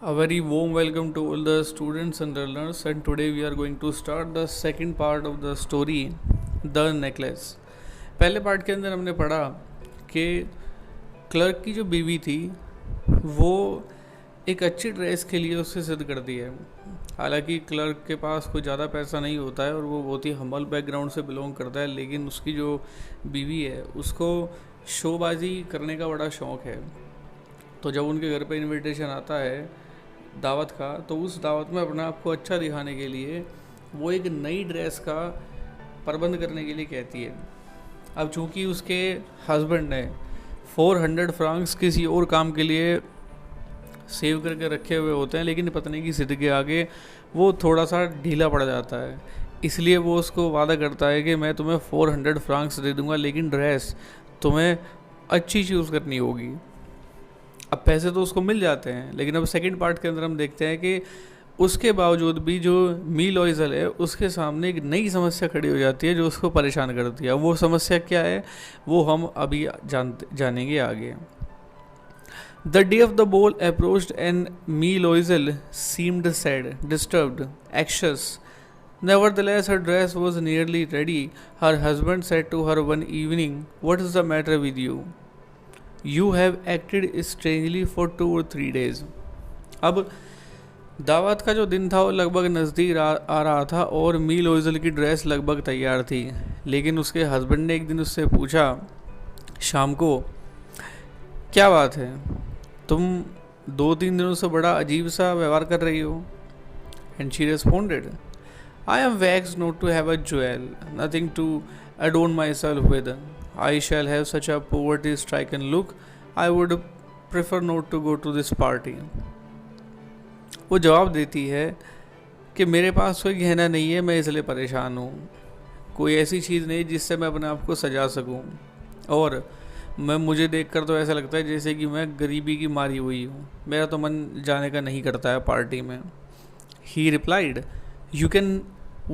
A very warm welcome to all the students and learners, and today we are going to start the second part of the story, The Necklace. पहले part के अंदर हमने पढ़ा कि clerk की जो बीवी थी वो एक अच्छी ड्रेस के लिए उससे जिद करती है। हालांकि क्लर्क के पास कोई ज़्यादा पैसा नहीं होता है और वो बहुत ही हम्बल बैकग्राउंड से बिलोंग करता है, लेकिन उसकी जो बीवी है उसको शोबाजी करने का बड़ा शौक़ है। तो जब उनके घर पे इनविटेशन आता है दावत का, तो उस दावत में अपने आप को अच्छा दिखाने के लिए वो एक नई ड्रेस का प्रबंध करने के लिए कहती है। अब चूंकि उसके हस्बैंड ने 400 फ्रांक्स किसी और काम के लिए सेव करके रखे हुए होते हैं, लेकिन पत्नी की जिद के आगे वो थोड़ा सा ढीला पड़ जाता है। इसलिए वो उसको वादा करता है कि मैं तुम्हें 400 फ्रांक्स दे दूंगा, लेकिन ड्रेस तुम्हें अच्छी चूज़ करनी होगी। अब पैसे तो उसको मिल जाते हैं, लेकिन अब सेकंड पार्ट के अंदर हम देखते हैं कि उसके बावजूद भी जो मी लॉइजल है उसके सामने एक नई समस्या खड़ी हो जाती है जो उसको परेशान करती है। वो समस्या क्या है वो हम अभी जानेंगे आगे। The day of the ball approached and me लॉइजल seemed sad, disturbed, anxious. Nevertheless, her dress was nearly ready. Her husband said to her one evening, "What is the matter with you? You have acted strangely for 2 or 3 days." अब दावत का जो दिन था वो लगभग नज़दीक आ रहा था और मी लॉइजल की ड्रेस लगभग तैयार थी, लेकिन उसके हस्बैंड ने एक दिन उससे पूछा शाम को, क्या बात है, तुम 2-3 दिनों से बड़ा अजीब सा व्यवहार कर रही हो। And she responded, I am vexed not to have a jewel, nothing to adorn myself with. I shall have such a poverty-stricken look. I would prefer not to go to this party. वो जवाब देती है कि मेरे पास कोई गहना नहीं है, मैं इसलिए परेशान हूँ। कोई ऐसी चीज़ नहीं जिससे मैं अपने आप को सजा सकूँ, और मुझे देखकर तो ऐसा लगता है जैसे कि मैं गरीबी की मारी हुई हूँ। मेरा तो मन जाने का नहीं करता है पार्टी में। He replied, "You can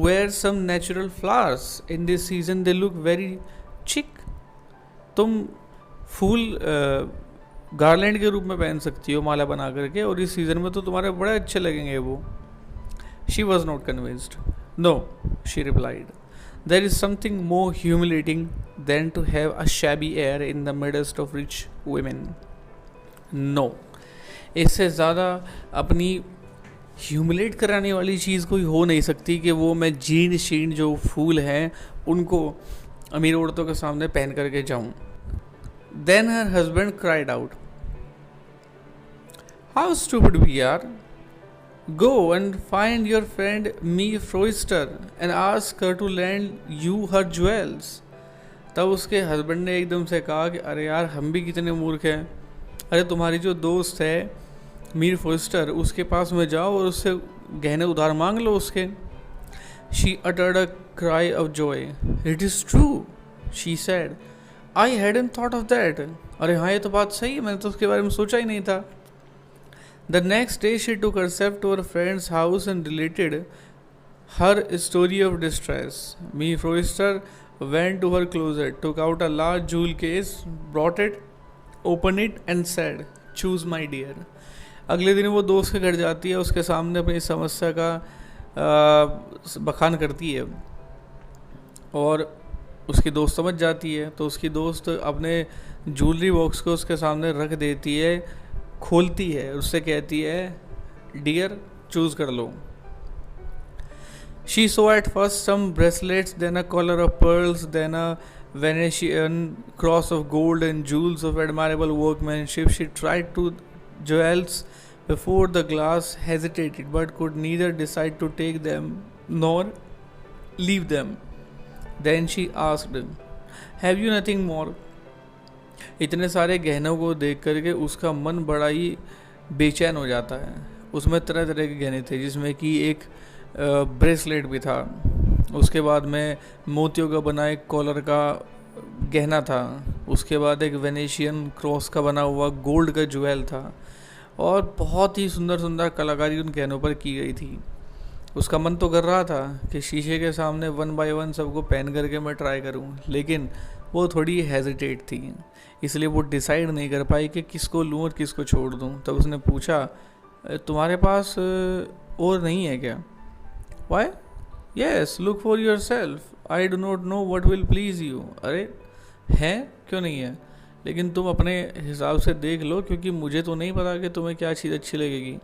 wear some natural flowers. In this season they look very chic." तुम फूल गार्लैंड के रूप में पहन सकती हो माला बना करके, और इस सीज़न में तो तुम्हारे बड़े अच्छे लगेंगे वो। She was not convinced. No, she replied, there is something more humiliating than to have a shabby air in the midst of rich women. No, इससे ज़्यादा अपनी ह्यूमिलेट कराने वाली चीज़ कोई हो नहीं सकती कि वो मैं जीर्ण शीर्ण जो फूल हैं उनको अमीर औरतों के सामने पहन करके जाऊं. Then her husband cried out, how stupid we are. Go and find your friend Mme Forestier and ask her to lend you her jewels. तब उसके हस्बैंड ने एकदम से कहा कि अरे यार, हम भी कितने मूर्ख हैं. अरे तुम्हारी जो दोस्त है मीर फोस्टर, उसके पास में जाओ और उससे गहने उधार मांग लो उसके. She uttered a cry of joy. "It is true," she said. "I hadn't thought of that." अरे हाँ, ये तो बात सही है, मैंने तो उसके बारे में सोचा ही नहीं था. The next day she took herself to her friend's house and related her story of distress. Miss Forrester went to her closet, took out a large jewel case, brought it, opened it and said, "Choose, my dear." अगले दिन वो दोस्त के घर जाती है, उसके सामने अपनी समस्या का बखान करती है, और उसकी दोस्त समझ जाती है. तो उसकी दोस्त अपने ज्वेलरी बॉक्स को उसके सामने रख देती है, खोलती है, उससे कहती है, डियर, चूज़ कर लो. She saw at first some bracelets, then a collar of pearls, then a Venetian cross of gold and jewels of admirable workmanship. She tried to jewels before the glass, hesitated but could neither decide to take them nor leave them. Then she asked, "Have you nothing more?" इतने सारे गहनों को देख करके उसका मन बड़ा ही बेचैन हो जाता है. उसमें तरह तरह के गहने थे, जिसमें कि एक ब्रेसलेट भी था, उसके बाद में मोतियों का बना एक कॉलर का गहना था, उसके बाद एक वेनेशियन क्रॉस का बना हुआ गोल्ड का ज्वेल था, और बहुत ही सुंदर सुंदर कलाकारी उन गहनों पर की गई थी. उसका मन तो कर रहा था कि शीशे के सामने 1 बाय 1 सबको पहन करके मैं ट्राई करूं, लेकिन वो थोड़ी हेजिटेट थी, इसलिए वो डिसाइड नहीं कर पाई कि किसको लूँ और किसको छोड़ दूँ. तब उसने पूछा, तुम्हारे पास और नहीं है क्या? Why? Yes, look for yourself, I do not know what will please you. अरे है, क्यों नहीं है, लेकिन तुम अपने हिसाब से देख लो, क्योंकि मुझे तो नहीं पता कि तुम्हें क्या चीज़ अच्छी लगेगी।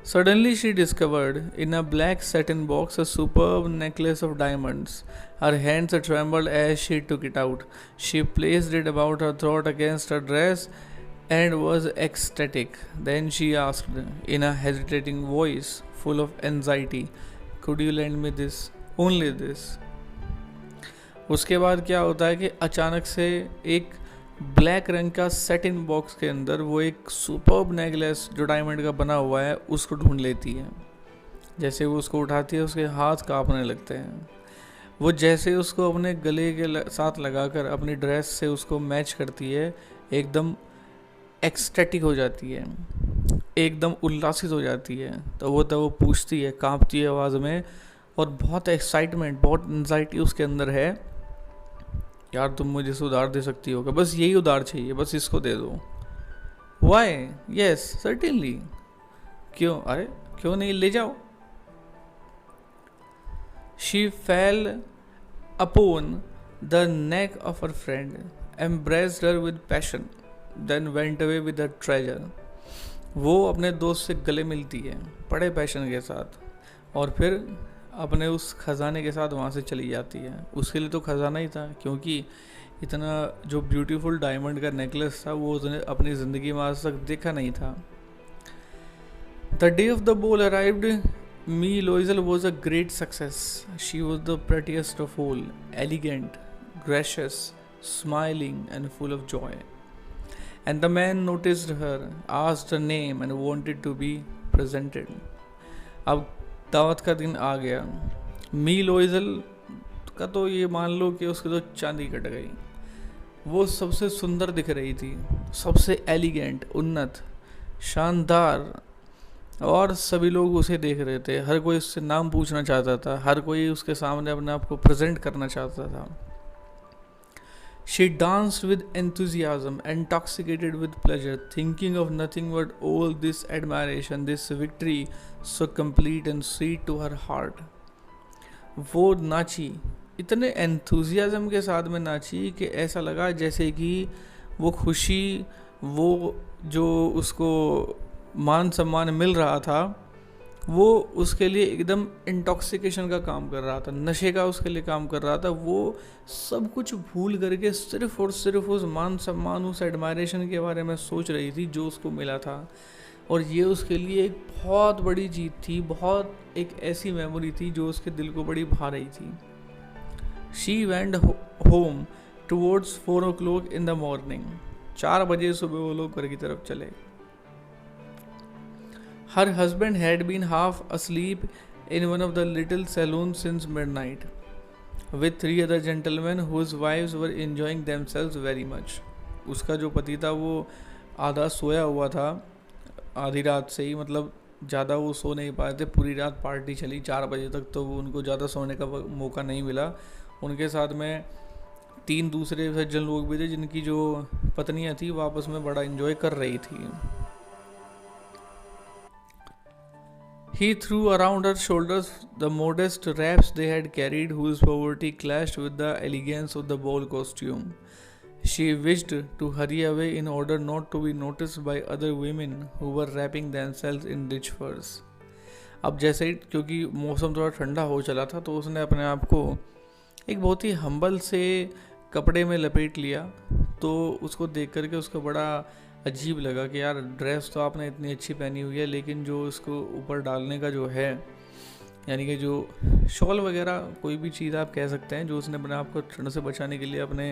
Suddenly she discovered in a black satin box a superb necklace of diamonds. Her hands trembled as she took it out. She placed it about her throat against her dress and was ecstatic. Then she asked in a hesitating voice full of anxiety, "Could you lend me this? Only this?" उसके बाद क्या होता है कि अचानक से एक black रंग का सेटिन बॉक्स के अंदर वो एक सुपर्ब नेकलेस जो डायमंड का बना हुआ है उसको ढूंढ लेती है। जैसे वो उसको उठाती है उसके हाथ कांपने लगते हैं। वो जैसे उसको अपने गले के साथ लगाकर अपनी ड्रेस से उसको मैच करती है, एकदम एक्सटेटिक हो जाती है, एकदम उल्लासित हो जाती है। तो वो पूछती है कांपती है आवाज़ में, और बहुत एक्साइटमेंट, बहुत एंजाइटी उसके अंदर है, यार तुम मुझे से उधार दे सकती हो क्या? बस यही उधार चाहिए, बस इसको दे दो। वाई? Yes certainly. क्यों? अरे क्यों नहीं, ले जाओ। She fell upon the neck of her friend, embraced her with passion, then went away with the treasure. वो अपने दोस्त से गले मिलती है बड़े पैशन के साथ, और फिर अपने उस खजाने के साथ वहाँ से चली जाती है। उसके लिए तो खजाना ही था, क्योंकि इतना जो ब्यूटीफुल डायमंड का नेकलेस था वो उसने अपनी ज़िंदगी में आज तक देखा नहीं था। The day of the ball arrived, Mme Loisel was a great success. She was the prettiest of all, elegant, gracious, smiling and full of joy. And the man noticed her, asked her name and wanted to be presented. अब दावत का दिन आ गया। मी लोइजल का तो ये मान लो कि उसकी तो चांदी कट गई। वो सबसे सुंदर दिख रही थी, सबसे एलिगेंट, उन्नत, शानदार, और सभी लोग उसे देख रहे थे। हर कोई उससे नाम पूछना चाहता था, हर कोई उसके सामने अपने आप को प्रेजेंट करना चाहता था। She danced with enthusiasm, intoxicated with pleasure, thinking of nothing but all this admiration, this victory so complete and sweet to her heart. वो नाची, इतने एंथुजियाज़म के साथ में नाची कि ऐसा लगा जैसे कि वो खुशी, वो जो उसको मान सम्मान मिल रहा था, वो उसके लिए एकदम इंटॉक्सिकेशन का काम कर रहा था, नशे का उसके लिए काम कर रहा था। वो सब कुछ भूल करके सिर्फ और सिर्फ उस मान सम्मान, उस एडमायरेशन के बारे में सोच रही थी जो उसको मिला था। और ये उसके लिए एक बहुत बड़ी जीत थी, बहुत एक ऐसी मेमोरी थी जो उसके दिल को बड़ी भा रही थी। She went home towards 4 o'clock in the morning. 4 बजे सुबह वो लोग घर की तरफ चले। Her husband had been half asleep in one of the little saloons since midnight, with 3 other gentlemen whose wives were enjoying themselves very much. उसका जो पति था वो आधा सोया हुआ था, आधी रात से ही, मतलब ज़्यादा वो सो नहीं पाए थे। पूरी रात पार्टी चली 4 बजे तक, तो वो उनको ज़्यादा सोने का मौका नहीं मिला। उनके साथ में 3 दूसरे सज्जन लोग भी थे जिनकी जो पत्नियाँ थी वो आपस में बड़ा एंजॉय कर रही थी। He threw around her shoulders the modest wraps they had carried, whose poverty clashed with the elegance of the ball costume. She wished to hurry away in order not to be noticed by other women who were wrapping themselves in rich furs. अब जैसे ही, क्योंकि मौसम थोड़ा ठंडा हो चला था, तो उसने अपने आप को एक बहुत ही हम्बल से कपड़े में लपेट लिया। तो उसको देख करके उसको बड़ा अजीब लगा कि यार ड्रेस तो आपने इतनी अच्छी पहनी हुई है, लेकिन जो इसको ऊपर डालने का जो है, यानी कि जो शॉल वगैरह कोई भी चीज़ आप कह सकते हैं, जो उसने अपने आप को ठंड से बचाने के लिए अपने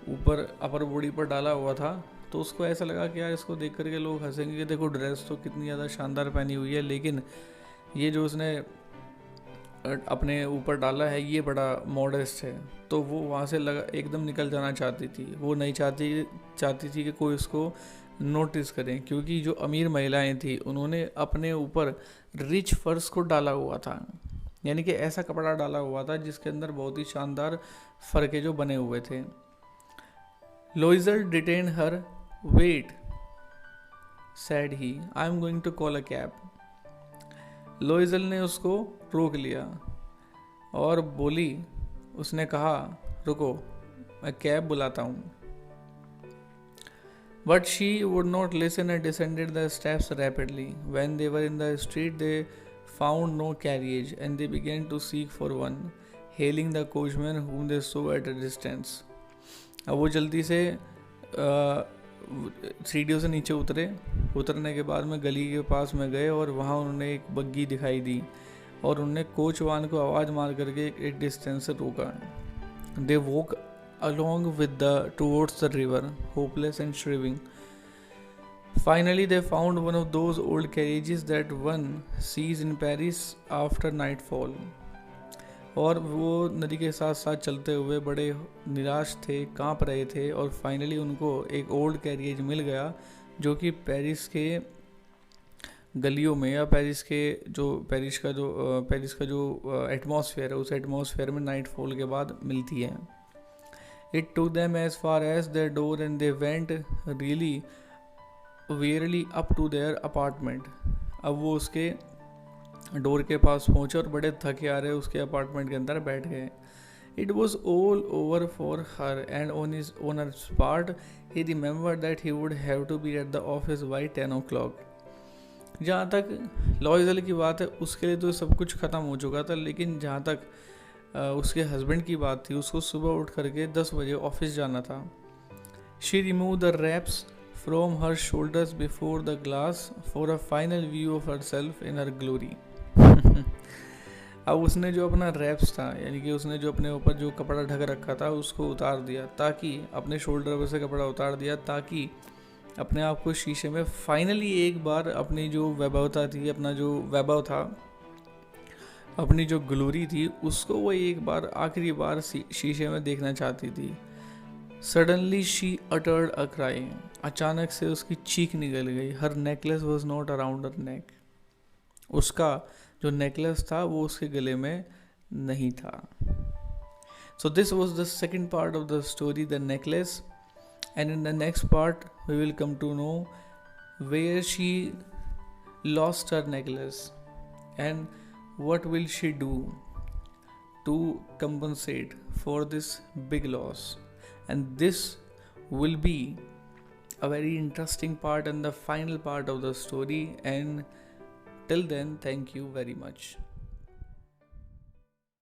ऊपर अपर बॉडी पर डाला हुआ था, तो उसको ऐसा लगा कि यार इसको देख करके लोग हंसेंगे कि देखो ड्रेस तो कितनी ज़्यादा शानदार पहनी हुई है, लेकिन ये जो उसने अपने ऊपर डाला है ये बड़ा मॉडेस्ट है। तो वो वहाँ से लगा एकदम निकल जाना चाहती थी। वो नहीं चाहती थी कि कोई उसको नोटिस करें, क्योंकि जो अमीर महिलाएं थी उन्होंने अपने ऊपर रिच फर्स को डाला हुआ था, यानी कि ऐसा कपड़ा डाला हुआ था जिसके अंदर बहुत ही शानदार फरके जो बने हुए थे। Loisel detain her wait said he. I am going to call a cab. Loisel ने उसको रोक लिया और बोली, उसने कहा, रुको, मैं कैब बुलाता हूँ. But she would not listen and descended the steps rapidly. When they were in the street, they found no carriage and they began to seek for one, hailing the coachman whom they saw at a distance. अब वो जल्दी से सीढ़ियों से नीचे उतरने के बाद में गली के पास में गए और वहाँ उन्होंने एक बग्गी दिखाई दी और उन्होंने कोचवान को आवाज़ मार करके एक डिस्टेंस से रोका. They walk along towards the river, hopeless and shriving. Finally, they found one of those old carriages that one sees in Paris after nightfall. और वो नदी के साथ साथ चलते हुए बड़े निराश थे, कांप रहे थे और फाइनली उनको एक ओल्ड कैरियज मिल गया जो कि पेरिस के गलियों में या पेरिस का जो एटमॉस्फेयर है उस एटमॉस्फेयर में नाइटफॉल के बाद मिलती है. It took them as far as their door and they went really wearily up to their apartment. अब वो उसके डोर के पास पहुँचे और बड़े थके आ रहे उसके अपार्टमेंट के अंदर बैठ गए. It was all over for her and on her part he remembered that he would have to be at the office by 10 o'clock. जहाँ तक लॉइजल की बात है उसके लिए तो सब कुछ ख़त्म हो चुका था, लेकिन जहाँ तक उसके हस्बैंड की बात थी उसको सुबह उठ करके 10 बजे ऑफिस जाना था. She removed the wraps from her shoulders before the glass for a final view of herself in her glory. अब उसने जो अपना रैप्स था यानी कि उसने जो अपने ऊपर जो कपड़ा ढक रखा था उसको उतार दिया, ताकि अपने शोल्डर पर से कपड़ा उतार दिया ताकि अपने आप को शीशे में फाइनली एक बार अपनी जो वैभवता थी, अपना जो वैभव था, अपनी जो ग्लोरी थी उसको वो एक बार आखिरी बार शीशे में देखना चाहती थी. Suddenly she uttered a cry. अचानक से उसकी चीख निकल गई. हर नेकलेस वॉज नॉट अराउंड हर नेक. उसका जो नेकलेस था वो उसके गले में नहीं था. So this was the second part of the story, the necklace. And in the next part we will come to know where she lost her necklace and what will she do to compensate for this big loss. And this will be a very interesting part and the final part of the story. And till then, thank you very much.